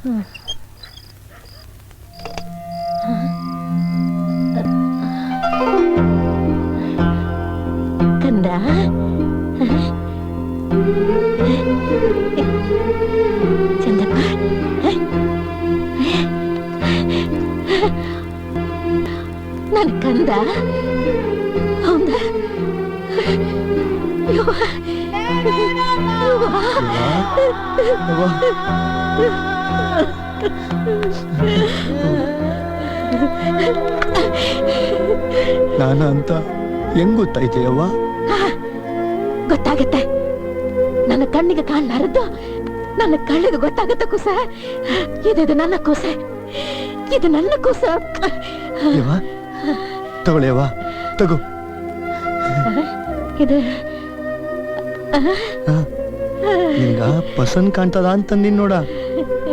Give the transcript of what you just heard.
ಕಂದ, ಚಂದಪ್ಪ, ನನ್ ಕಂದ ಹೌದ? ನಾನ ಅಂತ ಹೆಂಗ್ ಗೊತ್ತಾಯ್ತೇಯವ್ವ? ಗೊತ್ತಾಗತ್ತೆ. ನನ್ನ ಕಣ್ಣಿಗೆ ಕಾಣಲಾರದ್ದು ನನ್ನ ಕಣ್ಣಿಗೆ ಗೊತ್ತಾಗತ್ತೆ ಕುಸ. ಇದು ನನ್ನ ಕೂಸ, ಇದು ನನ್ನ ಕೂಸ. ತಗೊಳ್ಳಿಯವ್ವ, ತಗೋ. ಇದು ನಿಂಗ ಪಸಂದ್ ಕಾಣ್ತದ ಅಂತಂದಿನ್ ನೋಡ.